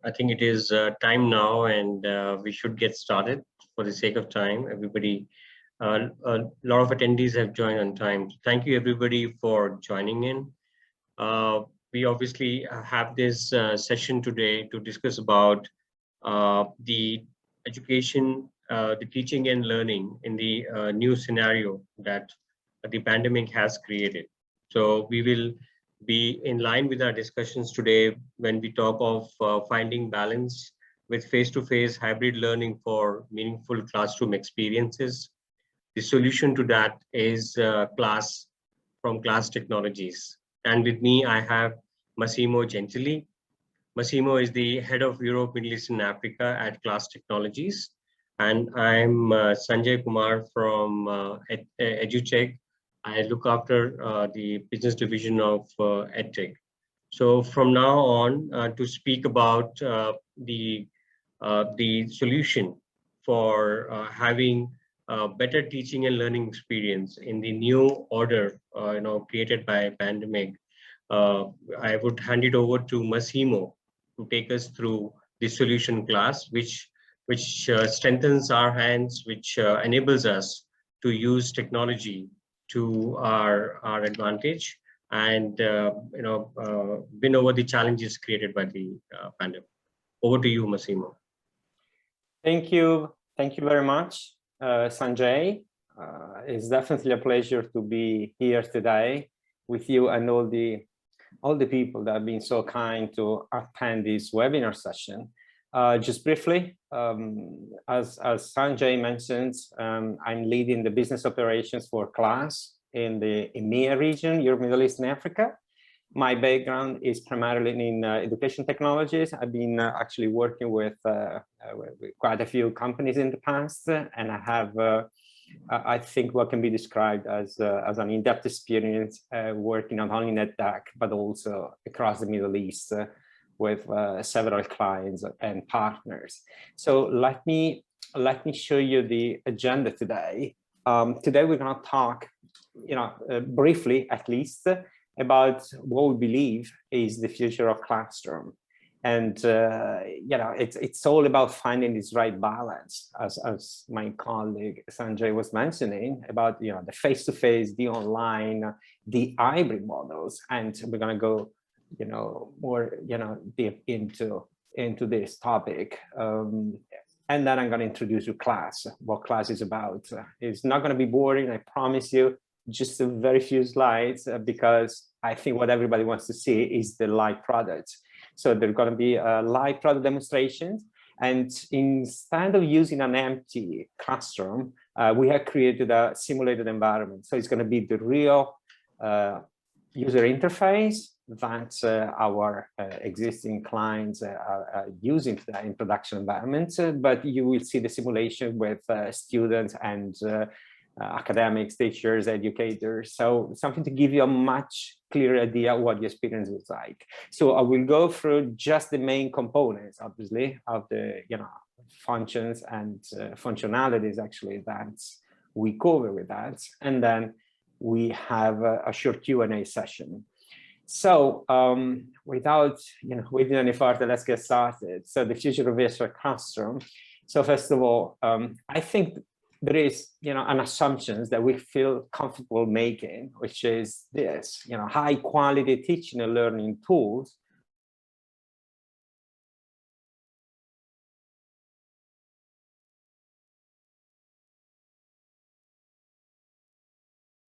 I think it is time now, and we should get started for the sake of time. Everybody, a lot of attendees have joined on time. Thank you, everybody, for joining in. We obviously have this session today to discuss about the education, the teaching and learning in the new scenario that the pandemic has created. So we will be in line with our discussions today when we talk of finding balance with face-to-face hybrid learning for meaningful classroom experiences. The solution to that is class from Class Technologies. And with me, I have Massimo Gentili. Massimo is the head of Europe, Middle East and Africa at Class Technologies. And I'm Sanjay Kumar from EduTech. I look after the business division of EdTech. So from now on, to speak about the solution for having better teaching and learning experience in the new order, created by pandemic, I would hand it over to Massimo to take us through the solution class, which strengthens our hands, which enables us to use technology to our advantage and win over the challenges created by the pandemic. Over to you, Massimo. Thank you very much, Sanjay. It's definitely a pleasure to be here today with you and all the people that have been so kind to attend this webinar session. Just briefly, as Sanjay mentioned, I'm leading the business operations for Class in the EMEA region, Europe, Middle East, and Africa. My background is primarily in education technologies. I've been actually working with quite a few companies in the past, and I have, I think, what can be described as an in-depth experience working not only in EdTech, but also across the Middle East with several clients and partners. So let me show you the agenda today. Today we're going to talk, briefly at least, about what we believe is the future of classroom. And, it's all about finding this right balance, as my colleague Sanjay was mentioning, about, the face-to-face, the online, the hybrid models. And we're going to go, more, deep into this topic. And then I'm going to introduce you Class, what Class is about. It's not going to be boring, I promise you. Just a very few slides, because I think what everybody wants to see is the live product. So there's going to be live product demonstrations, and instead of using an empty classroom, we have created a simulated environment. So it's going to be the real user interface that our existing clients are using for that in production environments, but you will see the simulation with students and academics, teachers, educators. So something to give you a much clearer idea of what the experience is like. So I will go through just the main components, obviously, of the functions and functionalities actually that we cover with that, and then we have a short Q&A session. So without waiting any further, let's get started. So the future of virtual classroom. So first of all, I think there is, an assumption that we feel comfortable making, which is this, high quality teaching and learning tools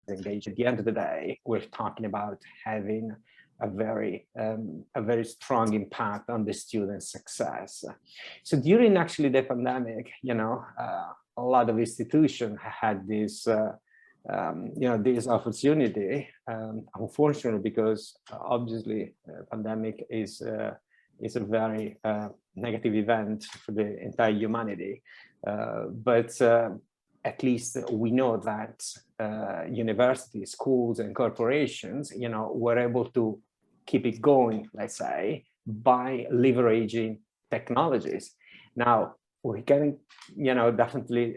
engaged. At the end of the day, we're talking about having a very strong impact on the student's success. So during actually the pandemic, a lot of institutions had this, this opportunity. Unfortunately, because obviously pandemic is a very negative event for the entire humanity. But at least we know that universities, schools, and corporations, were able to keep it going, let's say, by leveraging technologies. Now, we're getting, definitely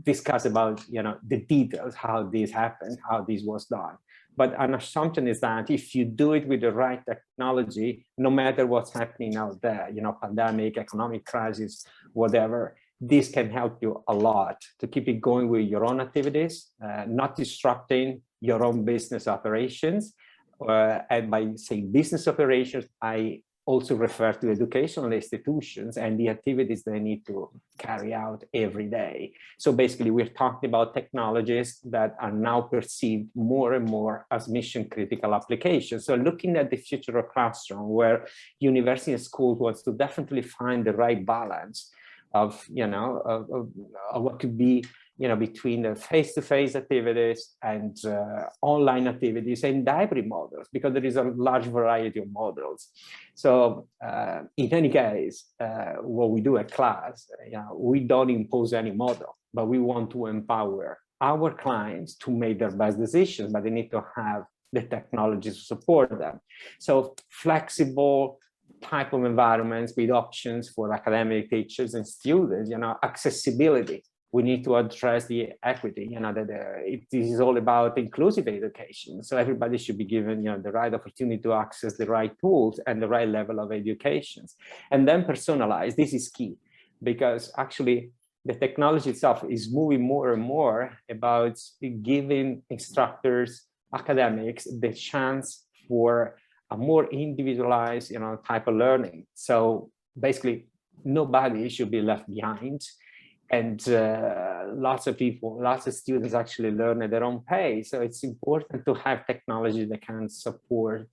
discuss about, the details, how this happened, how this was done. But an assumption is that if you do it with the right technology, no matter what's happening out there, pandemic, economic crisis, whatever, this can help you a lot to keep it going with your own activities, not disrupting your own business operations. And by saying business operations, I also refer to educational institutions and the activities they need to carry out every day. So basically, we're talking about technologies that are now perceived more and more as mission critical applications. So looking at the future of classroom, where university and schools wants to definitely find the right balance of, of what could be, between the face-to-face activities and online activities and hybrid models, because there is a large variety of models. So in any case, what we do at class, we don't impose any model, but we want to empower our clients to make their best decisions, but they need to have the technology to support them. So flexible type of environments with options for academic teachers and students, accessibility. We need to address the equity, that it is all about inclusive education. So everybody should be given, the right opportunity to access the right tools and the right level of education. And then personalize. This is key, because actually the technology itself is moving more and more about giving instructors, academics, the chance for a more individualized, type of learning. So basically, nobody should be left behind. And lots of people, lots of students actually learn at their own pace. So it's important to have technology that can support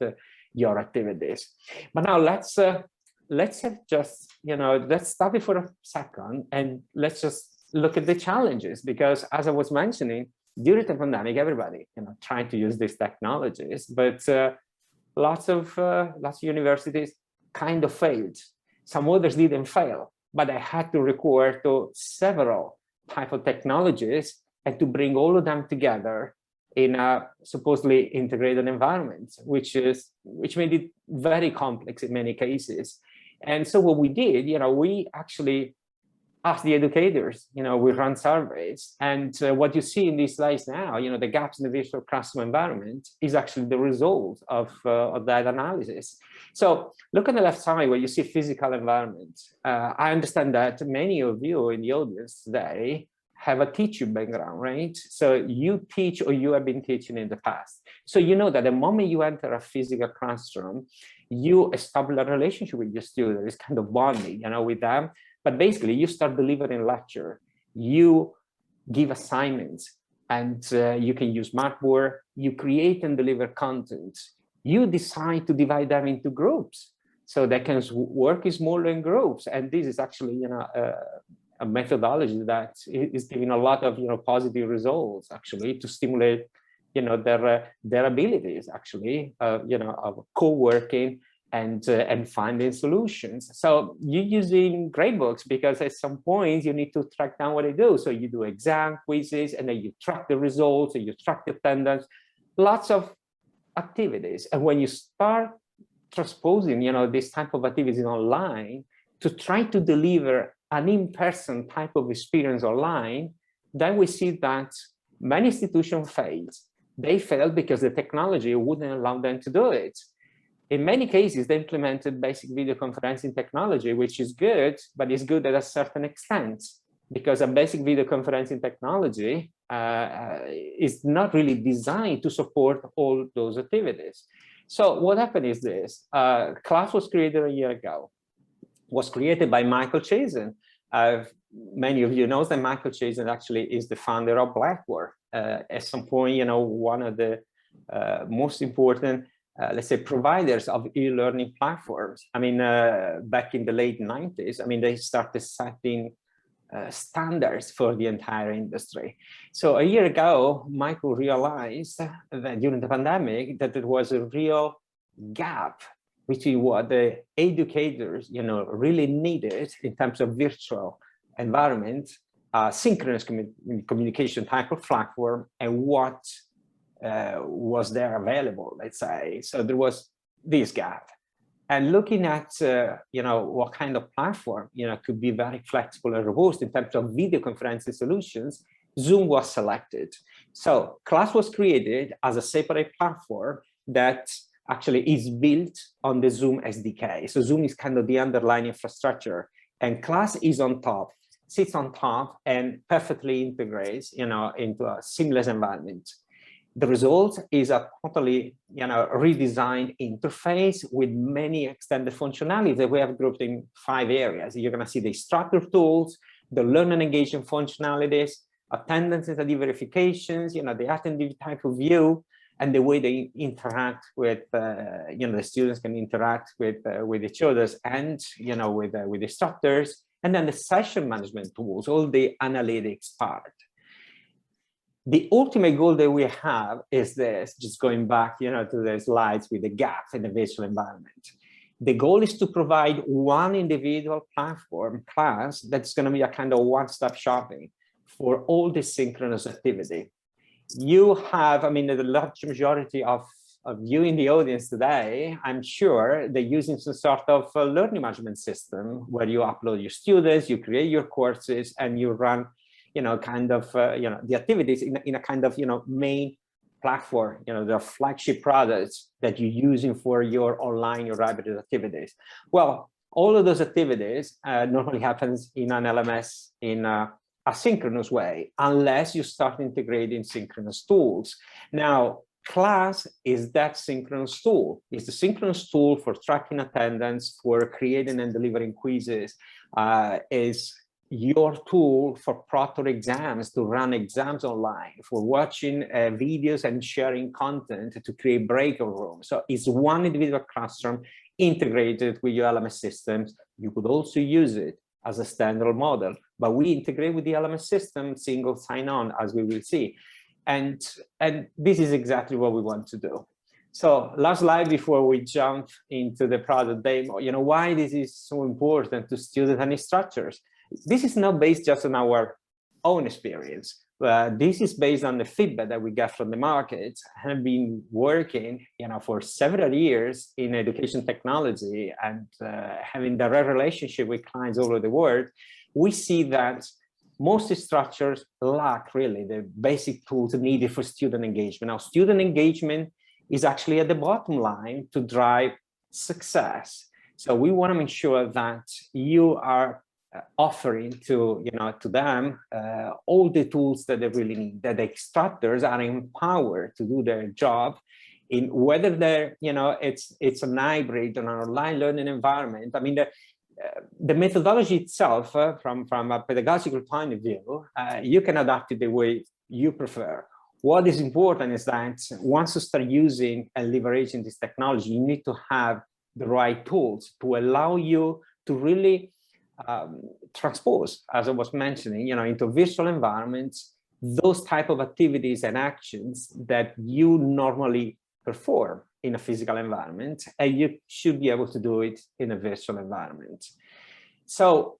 your activities. But now let's just, let's stop it for a second and let's just look at the challenges, because as I was mentioning, during the pandemic, everybody, trying to use these technologies, but lots of universities kind of failed. Some others didn't fail, but I had to record to several type of technologies and to bring all of them together in a supposedly integrated environment, which made it very complex in many cases. And so what we did, we actually asked the educators, we run surveys, and what you see in these slides now, the gaps in the virtual classroom environment is actually the result of that analysis. So look on the left side where you see physical environment. I understand that many of you in the audience today have a teaching background, right? So you teach or you have been teaching in the past. So you know that the moment you enter a physical classroom, you establish a relationship with your student. It's kind of bonding, with them. But basically, you start delivering lecture, you give assignments, and you can use Smartboard, you create and deliver content. You decide to divide them into groups so they can work in smaller groups. And this is actually, a methodology that is giving a lot of, positive results, actually, to stimulate, their abilities, actually, of co-working and finding solutions. So you're using gradebooks because at some point you need to track down what they do. So you do exam quizzes, and then you track the results, and you track the attendance, lots of activities. And when you start transposing, this type of activities online to try to deliver an in-person type of experience online, then we see that many institutions failed. They failed because the technology wouldn't allow them to do it. In many cases, they implemented basic video conferencing technology, which is good, but it's good at a certain extent, because a basic video conferencing technology is not really designed to support all those activities. So what happened is this. Class was created a year ago, was created by Michael Chazen. Many of you know that Michael Chazen actually is the founder of Blackboard. At some point, one of the most important let's say, providers of e-learning platforms. I mean, back in the late 90s, they started setting standards for the entire industry. So a year ago, Michael realized that during the pandemic, that there was a real gap between what the educators, really needed in terms of virtual environment, synchronous communication type of platform, and what was there available, let's say. So there was this gap. And looking at, what kind of platform, could be very flexible and robust in terms of video conferencing solutions, Zoom was selected. So class was created as a separate platform that actually is built on the Zoom SDK. So Zoom is kind of the underlying infrastructure, and class is on top, sits on top, and perfectly integrates, into a seamless environment. The result is a totally, redesigned interface with many extended functionalities that we have grouped in 5 areas. You're going to see the instructor tools, the learn and engagement functionalities, attendance and study verifications, the attendee type of view, and the way they interact with, the students can interact with each other and, with the instructors, and then the session management tools, all the analytics part. The ultimate goal that we have is this, just going back, to the slides with the gap in the virtual environment. The goal is to provide one individual platform class that's going to be a kind of one-stop shopping for all the synchronous activity. You have, the large majority of you in the audience today, I'm sure they're using some sort of learning management system where you upload your students, you create your courses, and you run the activities in a kind of, main platform, the flagship products that you're using for your online, your hybrid activities. Well, all of those activities normally happens in an LMS in a asynchronous way, unless you start integrating synchronous tools. Now, class is that synchronous tool. It's the synchronous tool for tracking attendance, for creating and delivering quizzes, is your tool for proctor exams, to run exams online, for watching videos and sharing content to create breakout rooms. So it's one individual classroom integrated with your LMS systems. You could also use it as a standard model, but we integrate with the LMS system, single sign-on, as we will see. And this is exactly what we want to do. So last slide before we jump into the product demo, why this is so important to students and instructors. This is not based just on our own experience. This is based on the feedback that we get from the market. I have been working, for several years in education technology and having direct relationship with clients all over the world. We see that most instructors lack really the basic tools needed for student engagement. Now, student engagement is actually at the bottom line to drive success. So we want to make sure that you are offering to them all the tools that they really need, that the instructors are empowered to do their job in whether they're it's an hybrid or an online learning environment. The methodology itself, from a pedagogical point of view, you can adapt it the way you prefer. What is important is that once you start using and leveraging this technology, you need to have the right tools to allow you to really transpose, as I was mentioning, into virtual environments, those type of activities and actions that you normally perform in a physical environment, and you should be able to do it in a virtual environment. So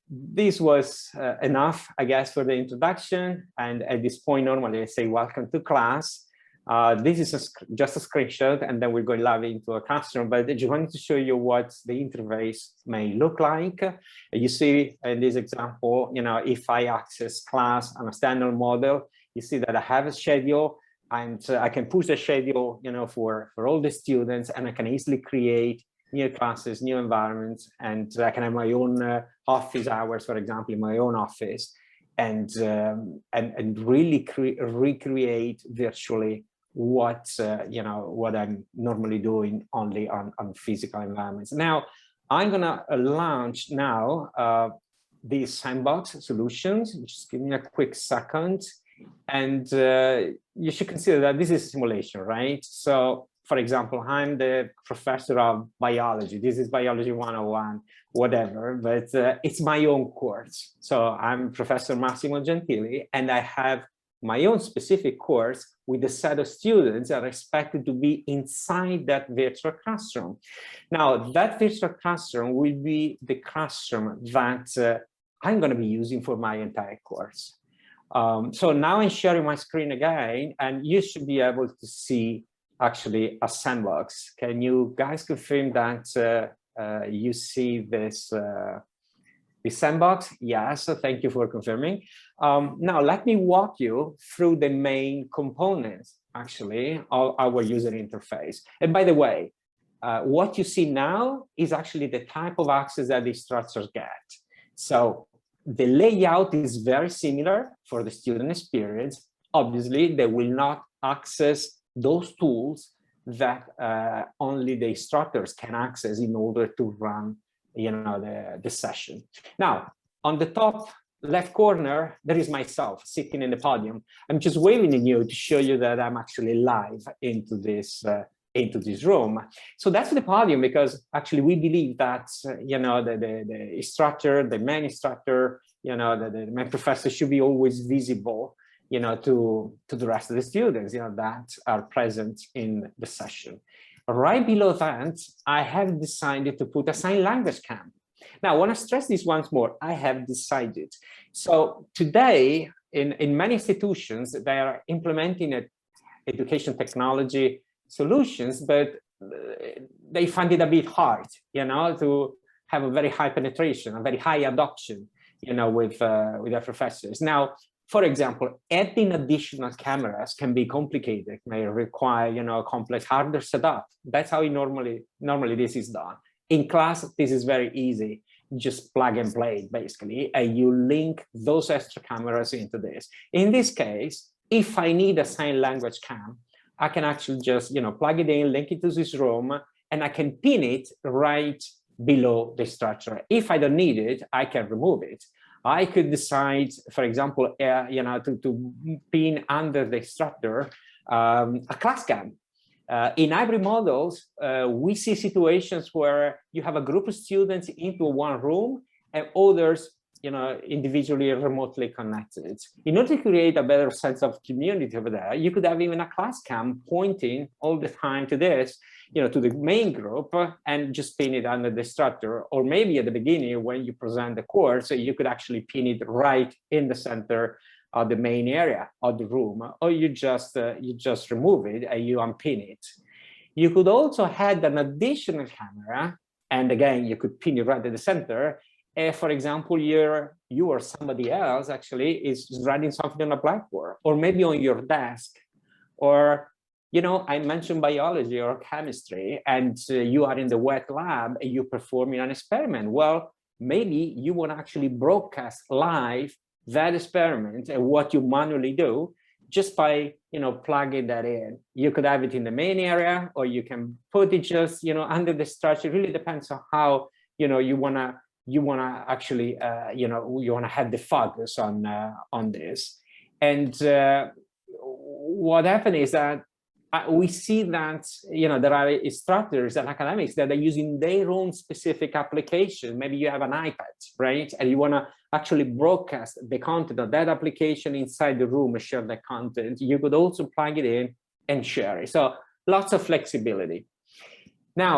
this was enough, I guess, for the introduction. And at this point, normally I say welcome to class. This is just a screenshot, and then we're going live into a classroom, but I just wanted to show you what the interface may look like. You see in this example, if I access class on a standard model, you see that I have a schedule, and I can push the schedule, for all the students, and I can easily create new classes, new environments, and I can have my own office hours, for example, in my own office, and really recreate virtually what what I'm normally doing only on physical environments. Now, I'm gonna launch now these sandbox solutions. Just give me a quick second, and you should consider that this is simulation, right? So, for example, I'm the professor of biology. This is biology 101, whatever, but it's my own course. So I'm Professor Massimo Gentili, and I have my own specific course with a set of students that are expected to be inside that virtual classroom. Now, that virtual classroom will be the classroom that I'm going to be using for my entire course. So now I'm sharing my screen again, and you should be able to see actually a sandbox. Can you guys confirm that you see this The sandbox, yes, so thank you for confirming. Now, let me walk you through the main components, actually, of our user interface. And by the way, what you see now is actually the type of access that the instructors get. So the layout is very similar for the student experience. Obviously, they will not access those tools that only the instructors can access in order to run the session. Now, on the top left corner, there is myself sitting in the podium. I'm just waving at you to show you that I'm actually live into this room. So that's the podium, because actually we believe that the instructor, the main instructor, the main professor should be always visible, to the rest of the students, that are present in the session. Right below that, I have decided to put a sign language cam. Now, I want to stress this once more. I have decided. So today, in many institutions, they are implementing education technology solutions, but they find it a bit hard, to have a very high penetration, a very high adoption, with their professors. Now, for example, adding additional cameras can be complicated, may require, complex hardware setup. That's how normally this is done. In class, this is very easy. Just plug and play, basically, and you link those extra cameras into this. In this case, if I need a sign language cam, I can actually just, plug it in, link it to this room, and I can pin it right below the structure. If I don't need it, I can remove it. I could decide, for example, to pin under the instructor a class cam. In hybrid models, we see situations where you have a group of students into one room and others, individually remotely connected. In order to create a better sense of community over there, you could have even a class cam pointing all the time to this, to the main group, and just pin it under the instructor. Or maybe at the beginning, when you present the course, you could actually pin it right in the center of the main area of the room, or you just remove it and you unpin it. You could also add an additional camera, and again, you could pin it right at the center. For example, you or somebody else actually is writing something on a blackboard, or maybe on your desk, or I mentioned biology or chemistry, and you are in the wet lab and you're performing an experiment. Well, maybe you want to actually broadcast live that experiment and what you manually do just by plugging that in. You could have it in the main area, or you can put it just under the structure. It really depends on how you wanna actually you wanna have the focus on this. And what happened is that we see that there are instructors and academics that are using their own specific application. Maybe you have an iPad, right? And you want to actually broadcast the content of that application inside the room and share the content. You could also plug it in and share it. So lots of flexibility. Now,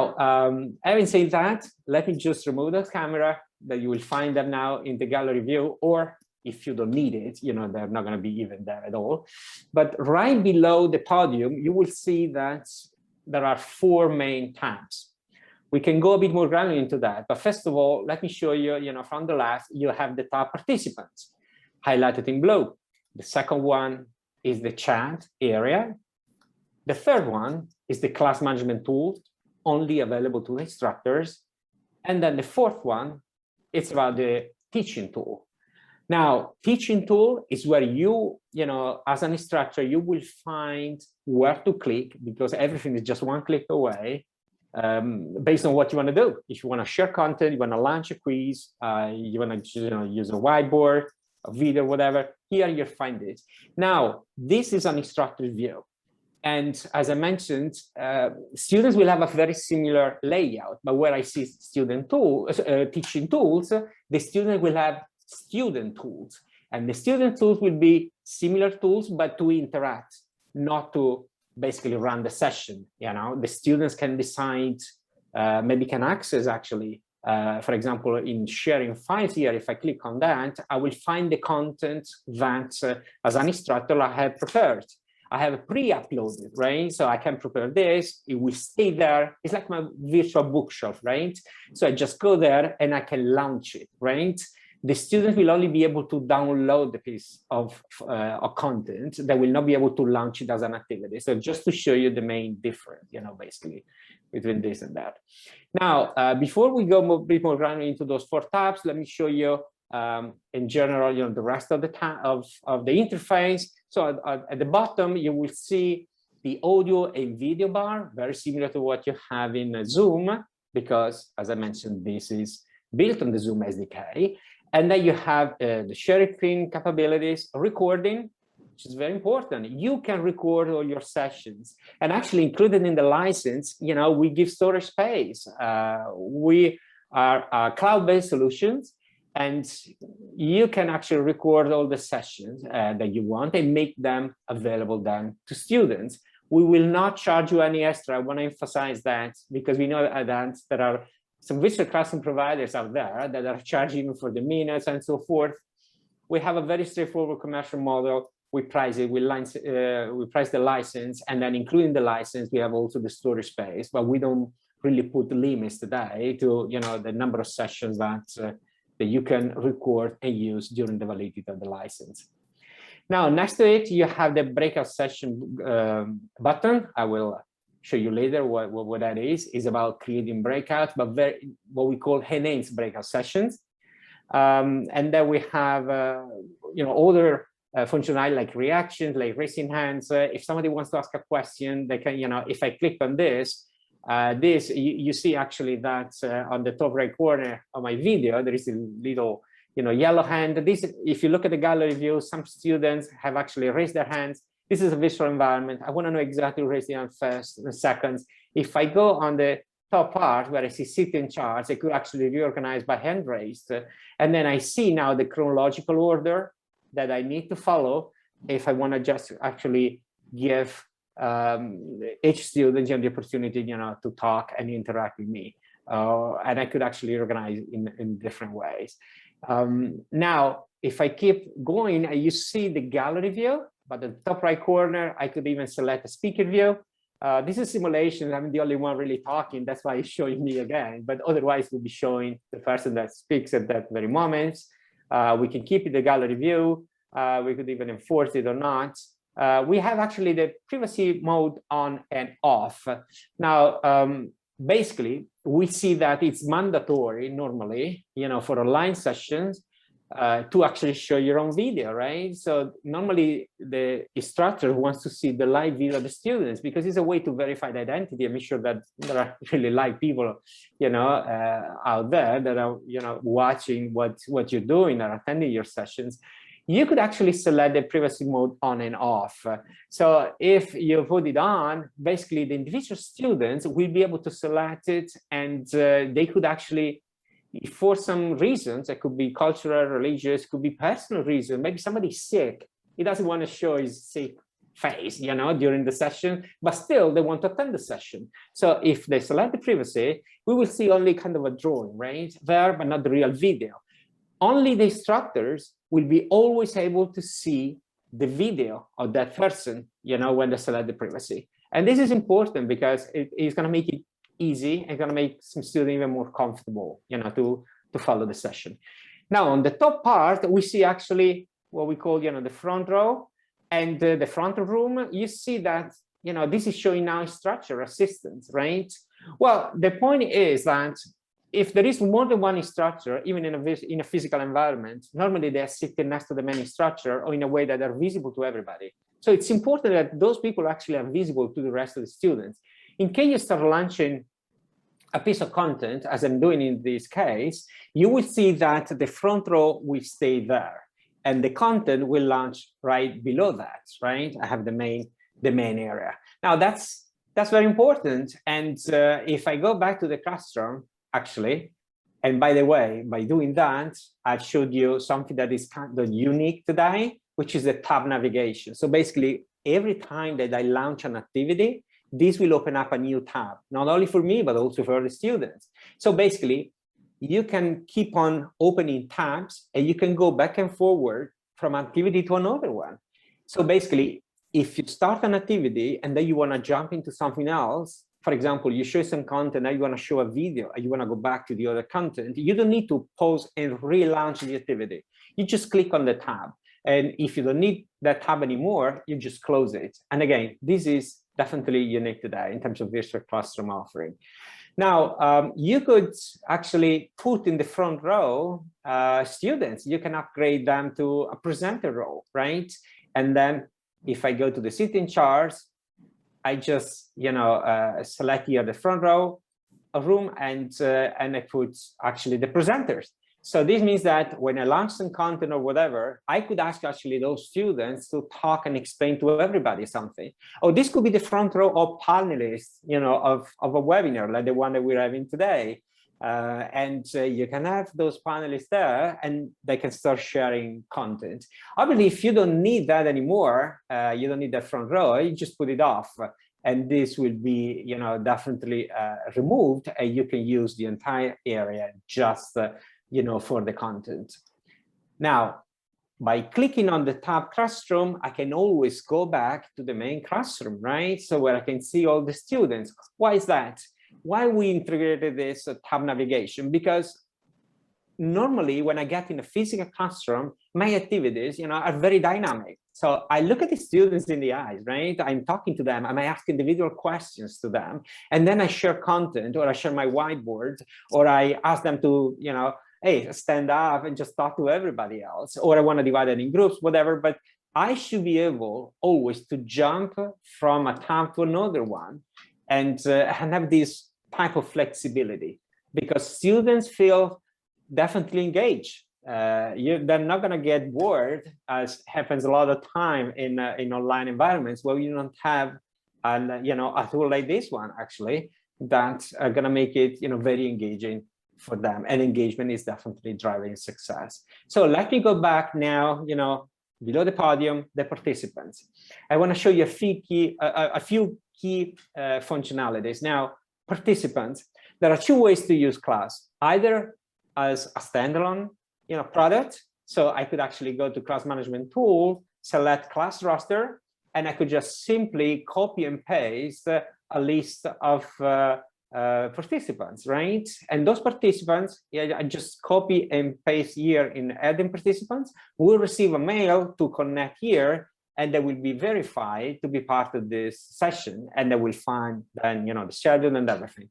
having said that, let me just remove that camera, that you will find them now in the gallery view, or if you don't need it, they're not going to be even there at all. But right below the podium, you will see that there are 4 main tabs. We can go a bit more granular into that. But first of all, let me show you, from the left, you have the tab participants highlighted in blue. The second one is the chat area. The third one is the class management tool, only available to instructors. And then the fourth one, it's about the teaching tool. Now, teaching tool is where you as an instructor, you will find where to click, because everything is just one click away, based on what you want to do. If you want to share content, you want to launch a quiz, you want to use a whiteboard, a video, whatever, here you'll find it. Now, this is an instructor view. And as I mentioned, students will have a very similar layout, but where I see student tools, teaching tools, the student will have student tools, and the student tools will be similar tools, but to interact, not to basically run the session. The students can decide, maybe can access actually, for example, in sharing files here, if I click on that, I will find the content that as an instructor I have prepared. I have pre-uploaded, right? So I can prepare this, it will stay there. It's like my virtual bookshelf, right? So I just go there and I can launch it, right? the student will only be able to download the piece of content. They will not be able to launch it as an activity. So just to show you the main difference, basically between this and that. Now, before we go a bit more granular into those 4 tabs, let me show you in general, the rest of the of the interface. So at the bottom, you will see the audio and video bar, very similar to what you have in Zoom, because as I mentioned, this is built on the Zoom SDK. And then you have the sharing screen capabilities, recording, which is very important. You can record all your sessions, and actually included in the license, we give storage space. We are cloud-based solutions, and you can actually record all the sessions that you want and make them available then to students. We will not charge you any extra. I want to emphasize that, because we know that there are some virtual classroom providers out there that are charging for the minutes and so forth. We have a very straightforward commercial model. We price it, we price the license, and then including the license, we have also the storage space, but we don't really put limits today to the number of sessions that you can record and use during the validity of the license. Now, next to it, you have the breakout session button. I will show you later what that is. It's about creating breakouts, but what we call enhanced breakout sessions. And then we have other functionality like reactions, like raising hands. If somebody wants to ask a question, they can, if I click on this, you see actually that on the top right corner of my video, there is a little yellow hand. This, if you look at the gallery view, some students have actually raised their hands. This is a visual environment. I want to know exactly who raised the hand first and seconds. If I go on the top part where I see sitting charts, I could actually reorganize by hand raised. And then I see now the chronological order that I need to follow if I want to just actually give each student the opportunity, to talk and interact with me. And I could actually organize in different ways. Now, if I keep going, you see the gallery view, but at the top right corner, I could even select a speaker view. This is simulation. I'm the only one really talking. That's why it's showing me again. But otherwise, we'll be showing the person that speaks at that very moment. We can keep it the gallery view. We could even enforce it or not. We have actually the privacy mode on and off. Now, basically, we see that it's mandatory normally, for online sessions to actually show your own video, right? So normally the instructor wants to see the live video of the students because it's a way to verify the identity and make sure that there are really live people, out there that are, watching what you're doing or attending your sessions. You could actually select the privacy mode on and off. So if you put it on, basically the individual students will be able to select it, and they could actually, for some reasons, it could be cultural, religious, could be personal reason. Maybe somebody's sick. He doesn't want to show his sick face, during the session, but still they want to attend the session. So if they select the privacy, we will see only kind of a drawing, right? There, but not the real video. Only the instructors will be always able to see the video of that person, when they select the privacy. And this is important because it is going to make it easy and going to make some students even more comfortable, to follow the session. Now, on the top part, we see actually what we call, the front row and the front room. You see that, this is showing now instructor assistance, right? Well, the point is that if there is more than one instructor, even in a physical environment, normally they're sitting next to the main instructor or in a way that are visible to everybody. So it's important that those people actually are visible to the rest of the students. In case you start launching a piece of content, as I'm doing in this case, you will see that the front row will stay there and the content will launch right below that, right? I have the main area. Now that's very important. And if I go back to the classroom, actually, and by the way, by doing that, I showed you something that is kind of unique today, which is the tab navigation. So basically, every time that I launch an activity, this will open up a new tab, not only for me, but also for the students. So basically, you can keep on opening tabs and you can go back and forward from activity to another one. So basically, if you start an activity and then you want to jump into something else, for example, you show some content, now you want to show a video, and you want to go back to the other content, you don't need to pause and relaunch the activity. You just click on the tab. And if you don't need that tab anymore, you just close it. And again, this is definitely unique today in terms of virtual classroom offering. Now, you could actually put in the front row students. You can upgrade them to a presenter role, right? And then if I go to the sitting charts, I just, select here the front row room and I put actually the presenters. So this means that when I launch some content or whatever, I could ask actually those students to talk and explain to everybody something. Or this could be the front row of panelists, of a webinar like the one that we're having today. You can have those panelists there and they can start sharing content. Obviously, if you don't need that anymore, you don't need that front row, you just put it off. And this will be, definitely removed, and you can use the entire area just for the content. Now, by clicking on the tab classroom, I can always go back to the main classroom, right? So where I can see all the students. Why is that? Why we integrated this tab navigation? Because normally when I get in a physical classroom, my activities, are very dynamic. So I look at the students in the eyes, right? I'm talking to them, I ask individual questions to them, and then I share content, or I share my whiteboard, or I ask them to, hey, stand up and just talk to everybody else, or I want to divide it in groups, whatever. But I should be able always to jump from a tab to another one and have this type of flexibility, because students feel definitely engaged. They're not going to get bored, as happens a lot of time in online environments where you don't have a tool like this one actually that are going to make it very engaging for them, and engagement is definitely driving success. So let me go back now, below the podium, the participants. I want to show you a few key functionalities. Now, participants, there are two ways to use class, either as a standalone product. So I could actually go to class management tool, select class roster, and I could just simply copy and paste a list of participants, right? And those participants, I just copy and paste here in adding participants, will receive a mail to connect here, and they will be verified to be part of this session, and they will find then the schedule and everything.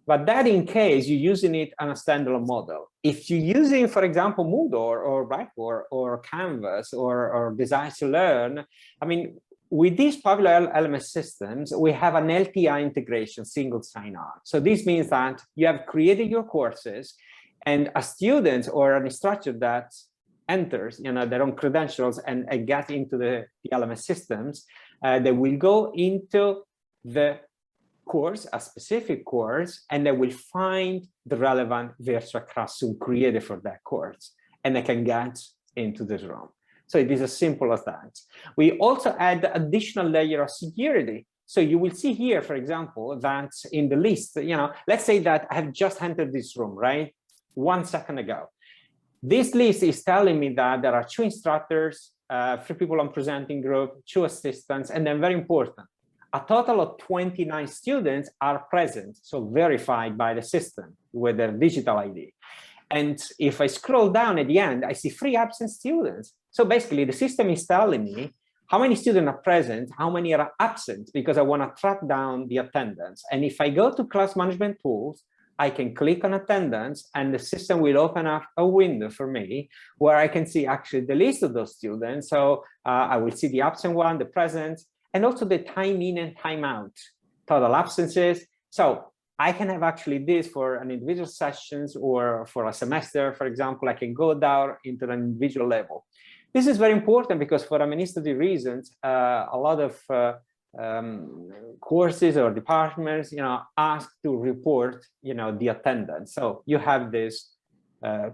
But that in case you're using it on a standalone model. If you're using, for example, Moodle or Blackboard or Canvas or Design to Learn, with these popular LMS systems, we have an LTI integration, single sign-on. So this means that you have created your courses, and a student or an instructor that enters their own credentials and get into the LMS systems, they will go into the course, a specific course, and they will find the relevant virtual classroom created for that course, and they can get into this room. So it is as simple as that. We also add additional layer of security. So you will see here, for example, that in the list, let's say that I have just entered this room, right? 1 second ago. This list is telling me that there are 2 instructors, 3 people on presenting group, 2 assistants, and then very important, a total of 29 students are present, so verified by the system with their digital ID. And if I scroll down at the end, I see 3 absent students. So basically, the system is telling me how many students are present, how many are absent, because I want to track down the attendance. And if I go to class management tools, I can click on attendance, and the system will open up a window for me where I can see actually the list of those students. So I will see the absent one, the present, and also the time in and time out, total absences. So I can have actually this for an individual sessions or for a semester, for example. I can go down into an individual level. This is very important because for administrative reasons, a lot of courses or departments, ask to report, the attendance. So you have this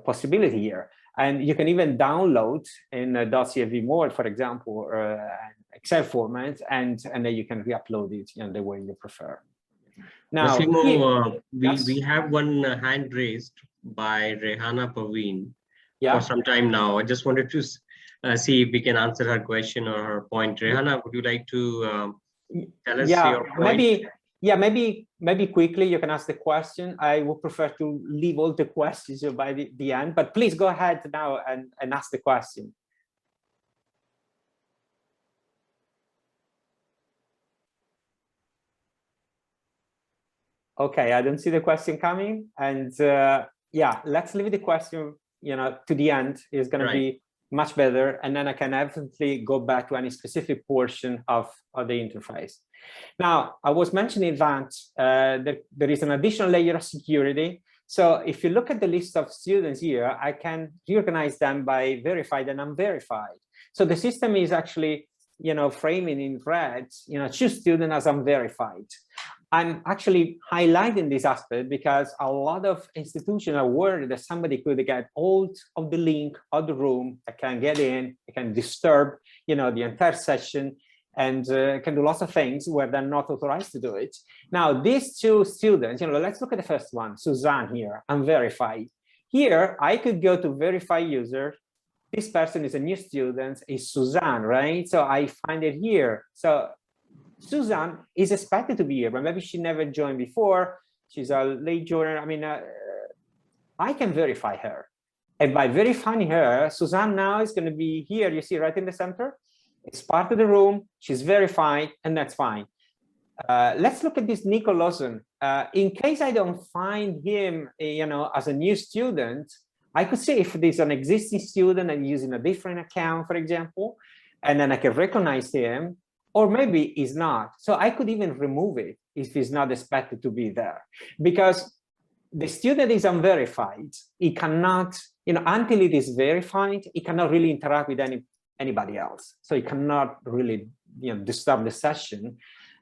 possibility here, and you can even download in a .cfv mode, for example, or Excel format, and then you can re-upload it the way you prefer. Now, Massimo, yes. we have one hand raised by Rehana Paveen Yeah. for some time now. I just wanted to see if we can answer her question or her point. Rehana, would you like to tell us your point? Yeah, maybe quickly you can ask the question. I would prefer to leave all the questions by the end, but please go ahead now and ask the question. Okay, I don't see the question coming, and yeah, let's leave the question, to the end. Is going to be much better, and then I can definitely go back to any specific portion of the interface. Now, I was mentioning that there is an additional layer of security. So if you look at the list of students here, I can reorganize them by verified and unverified. So the system is actually, framing in red, choose student as unverified. I'm actually highlighting this aspect because a lot of institutions are worried that somebody could get hold of the link of the room, that can get in, it can disturb, the entire session, and can do lots of things where they're not authorized to do it. Now, these two students, let's look at the first one, Suzanne here, unverified. Here, I could go to verify user. This person is a new student, is Suzanne, right? So I find it here. So Suzanne is expected to be here, but maybe she never joined before. She's a late joiner. I mean, I can verify her. And by verifying her, Suzanne now is going to be here. You see right in the center. It's part of the room. She's verified, and that's fine. Let's look at this Nico Lawson. In case I don't find him, as a new student, I could see if there's an existing student and using a different account, for example, and then I can recognize him. Or maybe he's not. So I could even remove it if he's not expected to be there. Because the student is unverified. He cannot, until it is verified, he cannot really interact with anybody else. So he cannot really, disturb the session.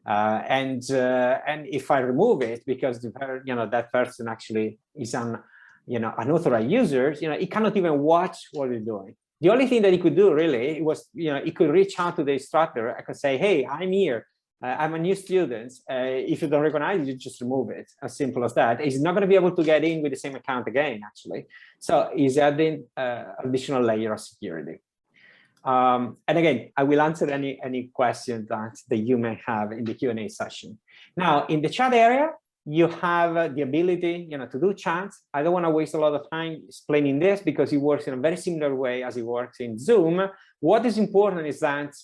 And if I remove it, because that person actually is an unauthorized user, he cannot even watch what you're doing. The only thing that he could do really was, he could reach out to the instructor. I could say, hey, I'm here. I'm a new student. If you don't recognize it, you just remove it. As simple as that. He's not going to be able to get in with the same account again, actually. So he's adding additional layer of security. And again, I will answer any question that you may have in the Q&A session. Now, in the chat area, you have the ability, to do chats. I don't want to waste a lot of time explaining this because it works in a very similar way as it works in Zoom. What is important is that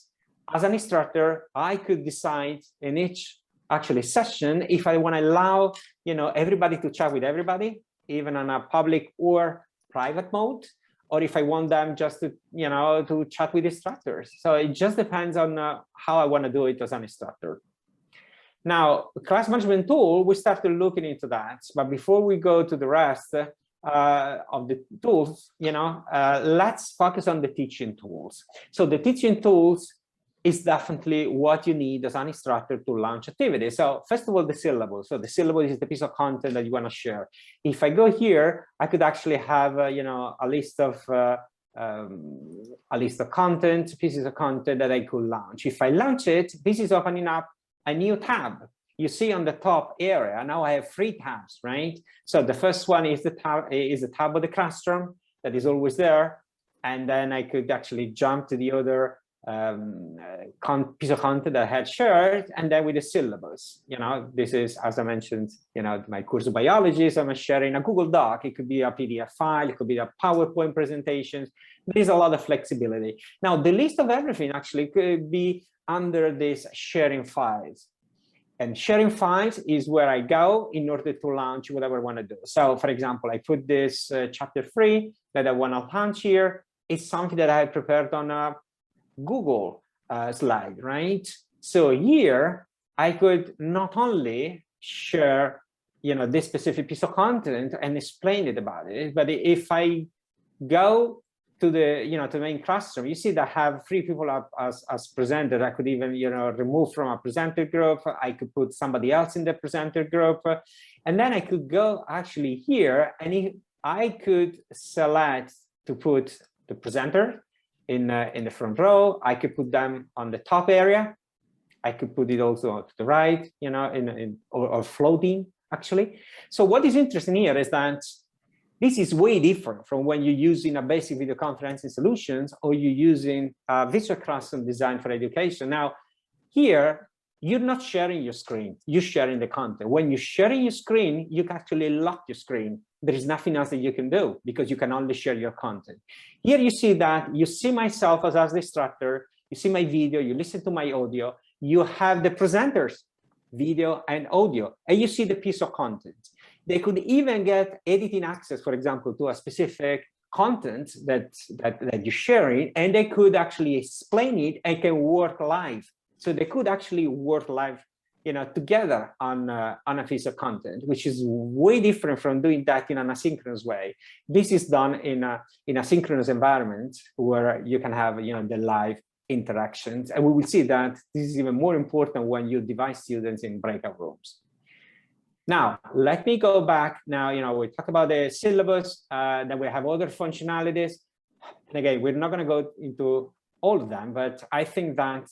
as an instructor, I could decide in each session if I want to allow, everybody to chat with everybody, even on a public or private mode, or if I want them just to, to chat with instructors. So it just depends on how I want to do it as an instructor. Now, class management tool, we started looking into that. But before we go to the rest of the tools, let's focus on the teaching tools. So the teaching tools is definitely what you need as an instructor to launch activities. So first of all, the syllabus. So the syllabus is the piece of content that you want to share. If I go here, I could actually have, a list of content, pieces of content that I could launch. If I launch it, this is opening up a new tab. You see on the top area, now I have 3 tabs, right? So the first one is the tab of the classroom that is always there. And then I could actually jump to the other piece of content that I had shared, and then with the syllabus. This is, as I mentioned, my course of biology, so I'm sharing a Google Doc. It could be a PDF file, it could be a PowerPoint presentation. There's a lot of flexibility. Now, the list of everything actually could be under this sharing files. And sharing files is where I go in order to launch whatever I want to do. So for example, I put this chapter 3 that I want to launch here. It's something that I had prepared on a Google slide, right? So here I could not only share, this specific piece of content and explain it about it, but if I go to the to the main classroom, you see that I have 3 people up as presenters. I could even remove from a presenter group. I could put somebody else in the presenter group, and then I could go actually here, and I could select to put the presenter in the front row. I could put them on the top area. I could put it also to the right, or floating actually. So what is interesting here is that this is way different from when you're using a basic video conferencing solutions or you're using a visual classroom design for education. Now, here you're not sharing your screen, you're sharing the content. When you're sharing your screen, you can actually lock your screen. There is nothing else that you can do because you can only share your content. Here you see that, you see myself as the instructor, you see my video, you listen to my audio, you have the presenters, video and audio, and you see the piece of content. They could even get editing access, for example, to a specific content that you're sharing, and they could actually explain it and can work live. So they could actually work live, together on a piece of content, which is way different from doing that in an asynchronous way. This is done in a synchronous environment where you can have, the live interactions. And we will see that this is even more important when you divide students in breakout rooms. Now, let me go back. Now, we talk about the syllabus, then we have other functionalities. And again, we're not going to go into all of them, but I think that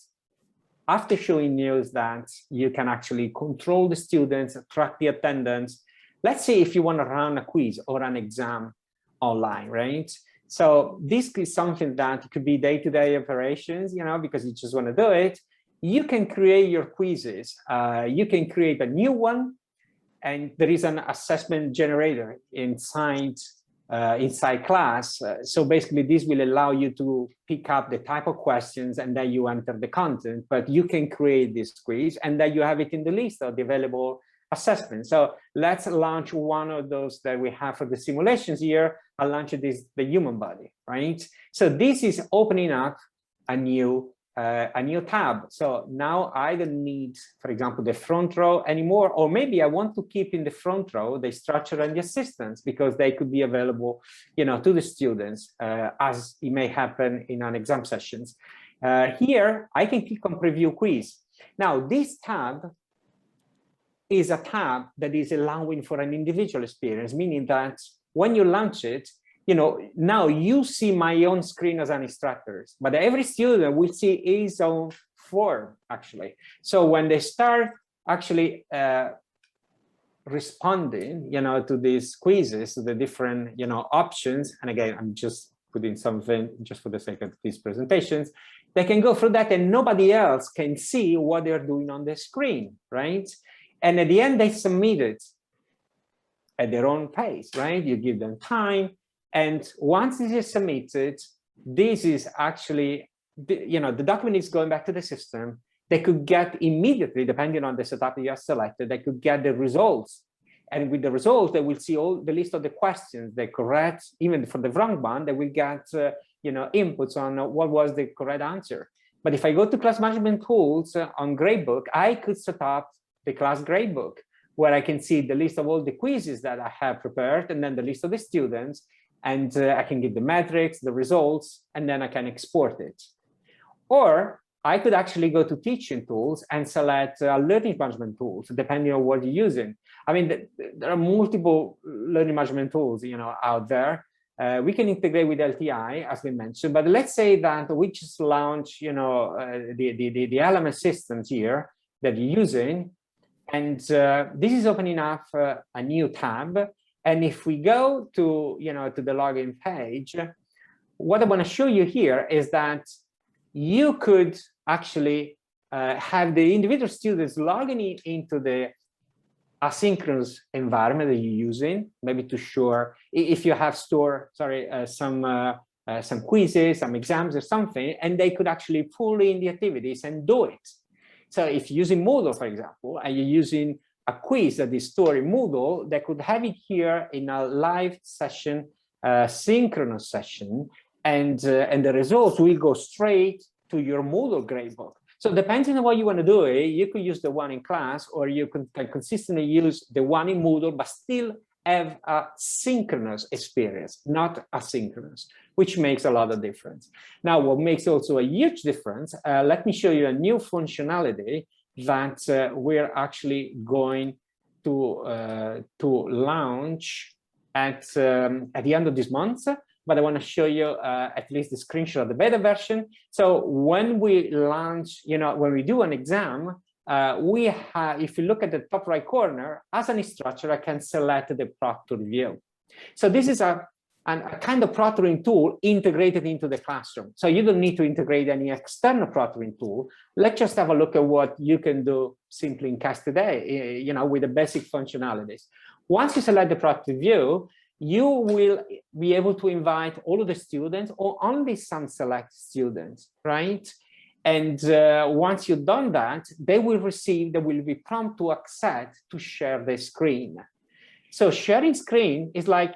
after showing you that you can actually control the students, track the attendance, let's say if you want to run a quiz or an exam online, right? So this is something that could be day-to-day operations, because you just want to do it. You can create your quizzes. You can create a new one, and there is an assessment generator inside class. So basically, this will allow you to pick up the type of questions, and then you enter the content. But you can create this quiz, and then you have it in the list of the available assessments. So let's launch one of those that we have for the simulations here. I'll launch the human body, right? So this is opening up a new tab. So now I don't need, for example, the front row anymore, or maybe I want to keep in the front row the structure and the assistants, because they could be available, to the students as it may happen in an exam sessions. Here I can click on preview quiz. Now this tab is a tab that is allowing for an individual experience, meaning that when you launch it, now you see my own screen as an instructor, but every student will see his own form, actually. So when they start actually responding, to these quizzes, to the different, options, and again, I'm just putting something just for the sake of these presentations, they can go through that and nobody else can see what they're doing on the screen, right? And at the end, they submit it at their own pace, right? You give them time. And once this is submitted, this is actually, the document is going back to the system. They could get immediately, depending on the setup you have selected, they could get the results. And with the results, they will see all the list of the questions, the correct, even for the wrong one, they will get, inputs on what was the correct answer. But if I go to class management tools on Gradebook, I could set up the class Gradebook, where I can see the list of all the quizzes that I have prepared, and then the list of the students, and I can get the metrics, the results, and then I can export it. Or I could actually go to teaching tools and select learning management tools, depending on what you're using. I mean, there are multiple learning management tools, out there. We can integrate with LTI, as we mentioned, but let's say that we just launch, the element systems here that you're using, and this is opening up a new tab. And if we go to, to the login page, what I want to show you here is that you could actually have the individual students logging into the asynchronous environment that you're using, maybe to show if you have stored, some quizzes, some exams or something, and they could actually pull in the activities and do it. So if you're using Moodle, for example, and you're using a quiz that is stored in Moodle, they could have it here in a live session, synchronous session, and the results will go straight to your Moodle gradebook. So depending on what you want to do, you could use the one in class, or you can consistently use the one in Moodle, but still have a synchronous experience, not asynchronous, which makes a lot of difference. Now, what makes also a huge difference, let me show you a new functionality that we're actually going to launch at the end of this month. But I want to show you at least the screenshot of the beta version. So when we launch, when we do an exam, we have, if you look at the top right corner, as an instructor, I can select the proctor view. So this is a and a kind of proctoring tool integrated into the classroom. So you don't need to integrate any external proctoring tool. Let's just have a look at what you can do simply in CAS today, with the basic functionalities. Once you select the proctored view, you will be able to invite all of the students or only some select students, right? And once you've done that, they will be prompt to accept to share the screen. So sharing screen is like,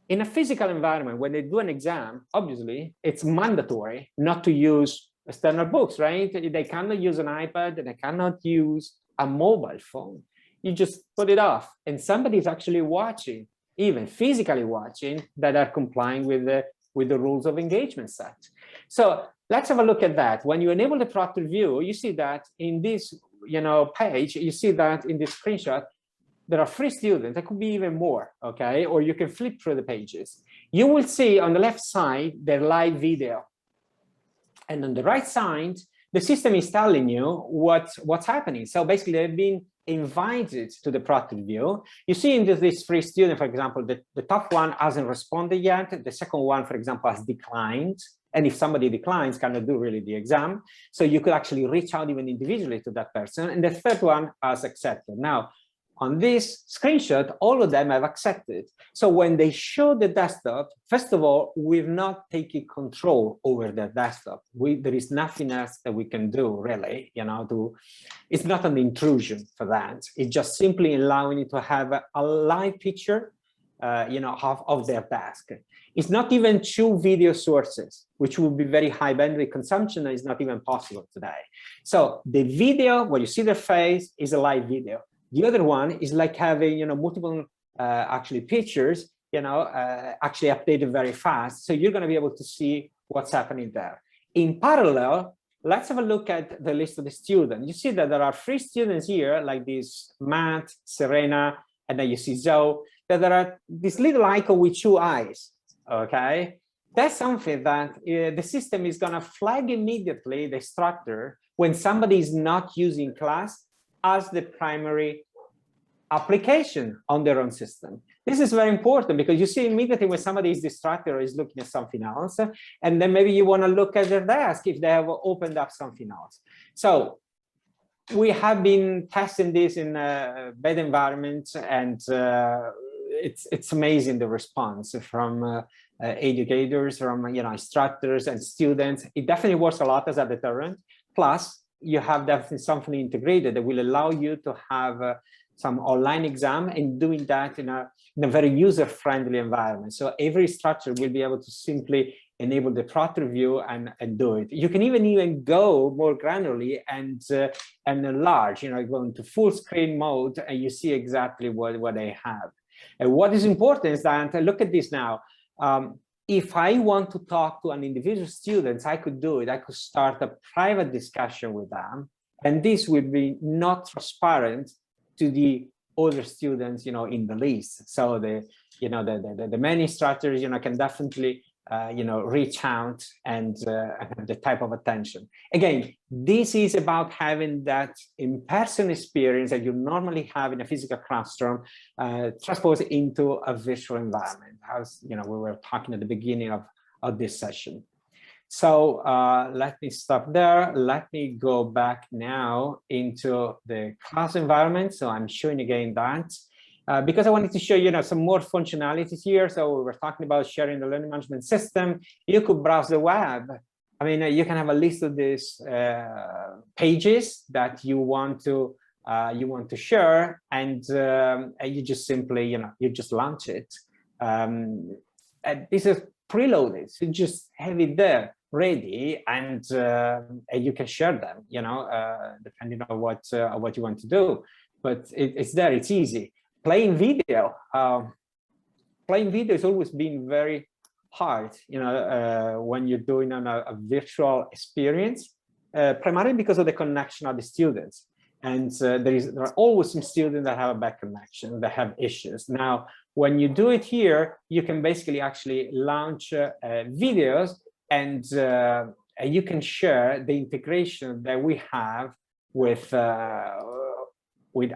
in a physical environment, when they do an exam, obviously, it's mandatory not to use external books, right? They cannot use an iPad, and they cannot use a mobile phone. You just put it off, and somebody is actually watching, even physically watching, that are complying with the rules of engagement set. So let's have a look at that. When you enable the proctored view, you see that in this page, you see that in this screenshot, there are 3 students. There could be even more, okay? Or you can flip through the pages. You will see on the left side their live video. And on the right side, the system is telling you what's happening. So basically, they've been invited to the proctored view. You see in this 3 students, for example, the top one hasn't responded yet. The second one, for example, has declined. And if somebody declines, cannot do really the exam. So you could actually reach out even individually to that person. And the third one has accepted. Now, on this screenshot, all of them have accepted. So when they show the desktop, first of all, we've not taken control over the desktop. There is nothing else that we can do, really. It's not an intrusion for that. It's just simply allowing you to have a live picture, of their task. It's not even 2 video sources, which would be very high bandwidth consumption, and is not even possible today. So the video, where you see their face, is a live video. The other one is like having, multiple actually pictures, actually updated very fast. So you're going to be able to see what's happening there. In parallel, let's have a look at the list of the students. You see that there are 3 students here, like this Matt, Serena, and then you see Zoe, that there are this little icon with 2 eyes, okay? That's something that the system is going to flag immediately, the instructor, when somebody is not using class as the primary application on their own system. This is very important because you see immediately when somebody is distracted or is looking at something else, and then maybe you want to look at their desk if they have opened up something else. So we have been testing this in bed environments, and it's amazing the response from educators, from instructors and students. It definitely works a lot as a deterrent. Plus, you have definitely something integrated that will allow you to have some online exam, and doing that in a very user-friendly environment. So every instructor will be able to simply enable the proctored view and do it. You can even go more granularly and enlarge, go into full screen mode, and you see exactly what they have. And what is important is that, look at this now. If I want to talk to an individual student, I could do it. I could start a private discussion with them, and this would be not transparent to the other students, in the list. So the many instructors, can definitely, reach out and have the type of attention. Again, this is about having that in-person experience that you normally have in a physical classroom, transposed into a virtual environment, as we were talking at the beginning of this session. So let me stop there. Let me go back now into the class environment. So I'm showing again that. Because I wanted to show you some more functionalities here. So we were talking about sharing the learning management system. You could browse the web. I mean, you can have a list of these pages that you want to share, and you just simply you just launch it. And this is preloaded, so just have it there ready, and you can share them. Depending on what you want to do. But it's there. It's easy. Playing video has always been very hard, when you're doing a virtual experience, primarily because of the connection of the students. And there are always some students that have a bad connection, that have issues. Now, when you do it here, you can basically actually launch videos, and you can share the integration that we have with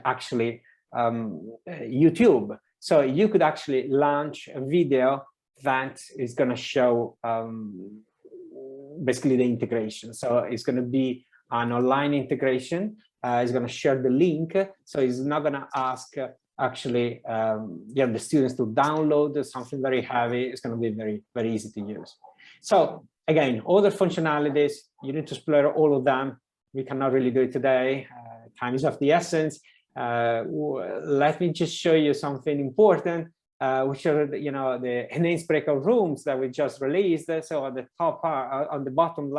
actually YouTube. So you could actually launch a video that is going to show basically the integration. So it's going to be an online integration. It's going to share the link. So it's not going to ask actually the students to download something very heavy. It's going to be very, very easy to use. So again, all the functionalities, you need to explore all of them. We cannot really do it today. Time is of the essence. Let me just show you something important, which are the enhanced breakout rooms that we just released. So on the top part, on the bottom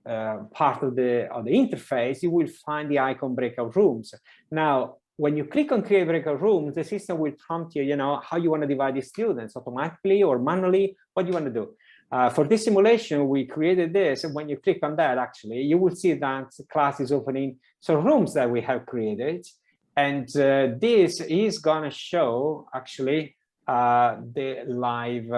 part of the interface, you will find the icon breakout rooms. Now, when you click on create breakout rooms, the system will prompt you, how you want to divide the students automatically or manually, what you want to do. For this simulation, we created this, and when you click on that, actually, you will see that class is opening some rooms that we have created, and this is going to show actually the live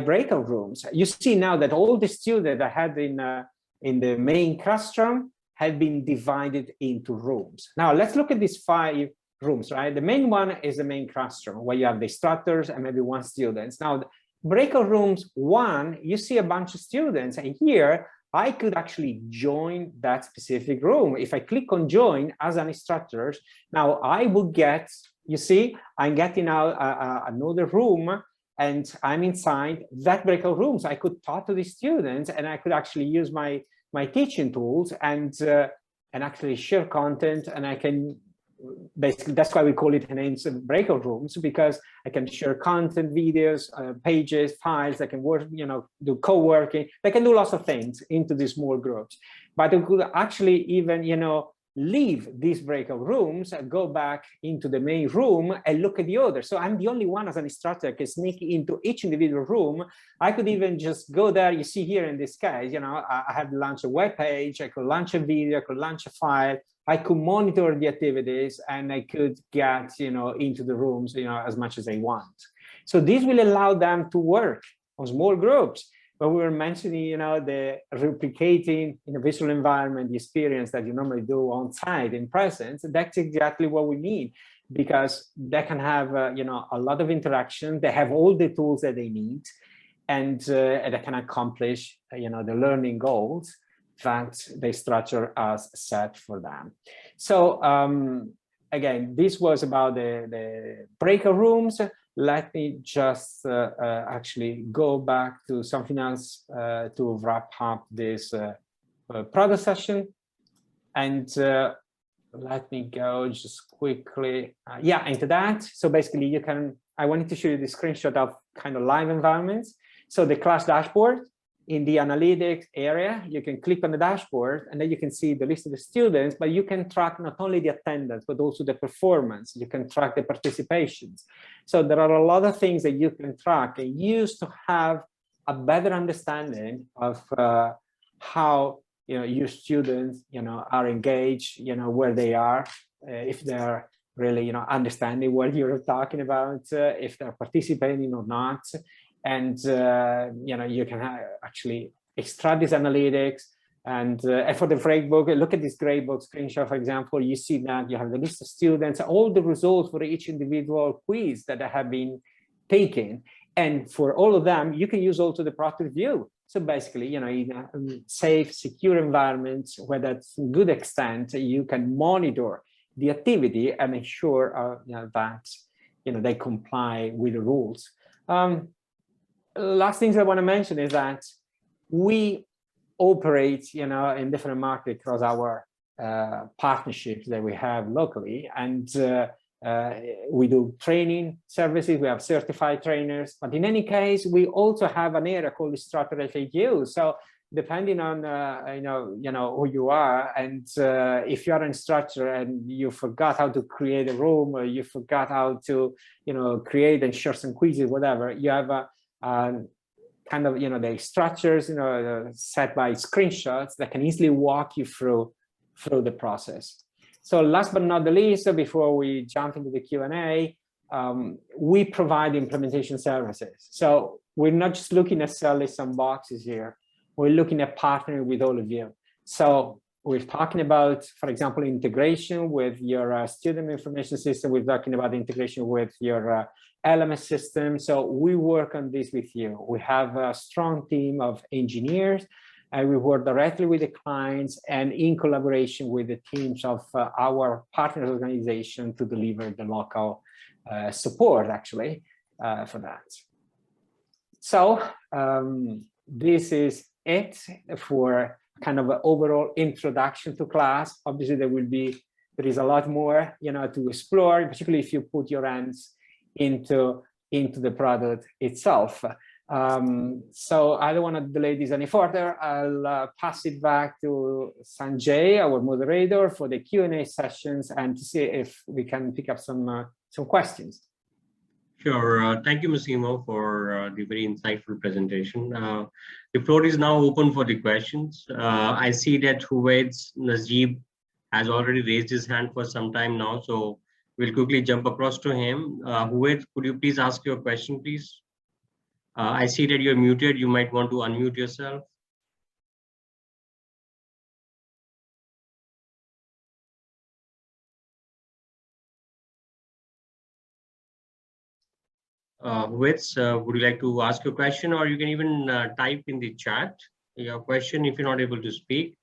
breakout rooms. You see now that all the students that had in the main classroom had been divided into rooms. Now let's look at these 5 rooms, right? The main one is the main classroom where you have the instructors and maybe 1 student. Now, breakout rooms 1, you see a bunch of students, and here I could actually join that specific room. If I click on join as an instructor, now I will get, you see, I'm getting out another room, and I'm inside that breakout room. So I could talk to the students, and I could actually use my teaching tools and actually share content, and I can basically, that's why we call it enhanced breakout rooms, because I can share content, videos, pages, files. I can work, do co-working. I can do lots of things into these small groups. But I could actually even, leave these breakout rooms, go back into the main room and look at the others. So I'm the only one as an instructor that can sneak into each individual room. I could even just go there. You see here in this case, I have launched a web page. I could launch a video. I could launch a file. I could monitor the activities, and I could get, into the rooms, as much as I want. So this will allow them to work on small groups. But we were mentioning, the replicating in a visual environment, the experience that you normally do on site in presence. That's exactly what we need, because they can have, a lot of interaction. They have all the tools that they need, and they can accomplish, the learning goals that the structure has set for them. So again, this was about the breakout rooms. Let me just actually go back to something else to wrap up this product session. And let me go just quickly, into that. So basically I wanted to show you the screenshot of kind of live environments. So the class dashboard, in the analytics area, you can click on the dashboard, and then you can see the list of the students, but you can track not only the attendance, but also the performance. You can track the participations. So there are a lot of things that you can track and use to have a better understanding of how your students are engaged, where they are, if they're really understanding what you're talking about, if they're participating or not. And you can actually extract these analytics. And for the gradebook, look at this gradebook screenshot, for example. You see that you have the list of students, all the results for each individual quiz that have been taken. And for all of them, you can use also the product view. So basically, in a safe, secure environment where that's good extent, you can monitor the activity and ensure that they comply with the rules. Last things I want to mention is that we operate, in different markets across our partnerships that we have locally, and we do training services. We have certified trainers, but in any case, we also have an area called Instructor FAQ. So depending on who you are, and if you are an instructor and you forgot how to create a room, or you forgot how to create and share some quizzes, whatever, you have a kind of the structures set by screenshots that can easily walk you through the process. So last but not the least, before we jump into the Q&A, we provide implementation services. So we're not just looking at selling some boxes here. We're looking at partnering with all of you. So we're talking about, for example, integration with your student information system. We're talking about integration with your LMS system. So we work on this with you. We have a strong team of engineers, and we work directly with the clients and in collaboration with the teams of our partner organization to deliver the local support, actually, for that. So this is it for kind of an overall introduction to class. Obviously, there is a lot more, to explore, particularly if you put your hands into the product itself. So I don't want to delay this any further. I'll pass it back to Sanjay, our moderator, for the Q&A sessions and to see if we can pick up some questions. Sure. Thank you, Massimo, for the very insightful presentation. The floor is now open for the questions. I see that Huwait's Najib has already raised his hand for some time now, so we'll quickly jump across to him. Huwait, could you please ask your question, please? I see that you're muted. You might want to unmute yourself. Huwait, would you like to ask your question, or you can even type in the chat your question if you're not able to speak.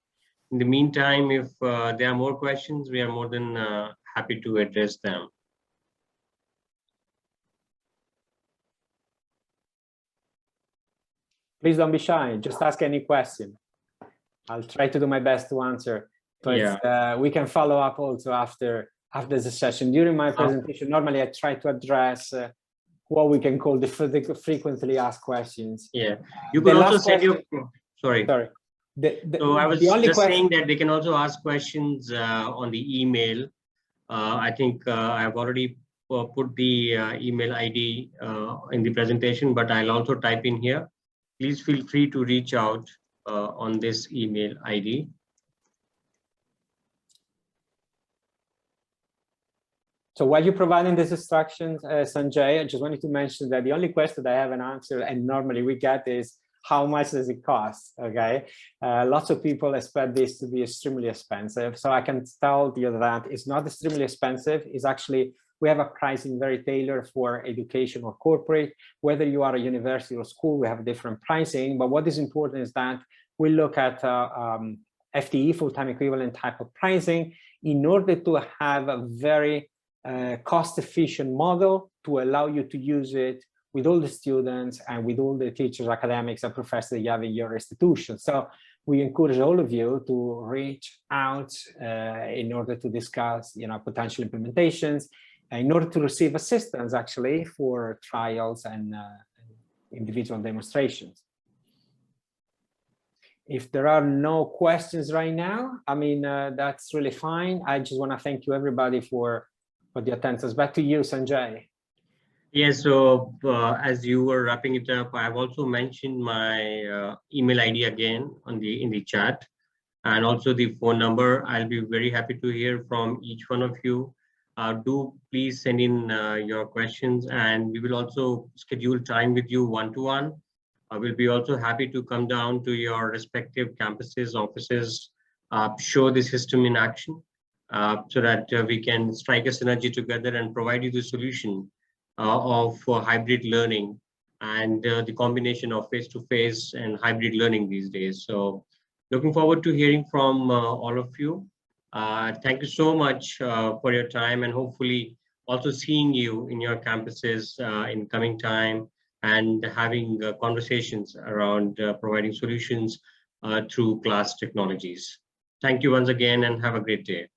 In the meantime, if there are more questions, we are more than happy to address them. Please don't be shy. Just ask any question. I'll try to do my best to answer, but we can follow up also after the session. During my presentation, normally I try to address what we can call the frequently asked questions. Yeah, you can also send your. Sorry. So I was just saying that they can also ask questions on the email. I think I've already put the email ID in the presentation, but I'll also type in here. Please feel free to reach out on this email ID. So while you're providing these instructions, Sanjay, I just wanted to mention that the only question that I haven't answered and normally we get is, how much does it cost? Okay, lots of people expect this to be extremely expensive. So I can tell you that it's not extremely expensive. It's actually, we have a pricing very tailored for education or corporate. Whether you are a university or school, we have different pricing. But what is important is that we look at FTE, full-time equivalent type of pricing, in order to have a very cost-efficient model to allow you to use it with all the students and with all the teachers, academics, and professors you have in your institution. So we encourage all of you to reach out in order to discuss, potential implementations, in order to receive assistance actually for trials and individual demonstrations. If there are no questions right now, I mean, that's really fine. I just want to thank you everybody for the attendance. Back to you, Sanjay. Yes, so as you were wrapping it up, I've also mentioned my email ID again in the chat, and also the phone number. I'll be very happy to hear from each one of you. Do please send in your questions, and we will also schedule time with you one-to-one. I will be also happy to come down to your respective campuses, offices, show the system in action, so that we can strike a synergy together and provide you the solution of hybrid learning and the combination of face-to-face and hybrid learning these days. So looking forward to hearing from all of you. Thank you so much for your time, and hopefully also seeing you in your campuses in coming time and having conversations around providing solutions through class technologies. Thank you once again and have a great day.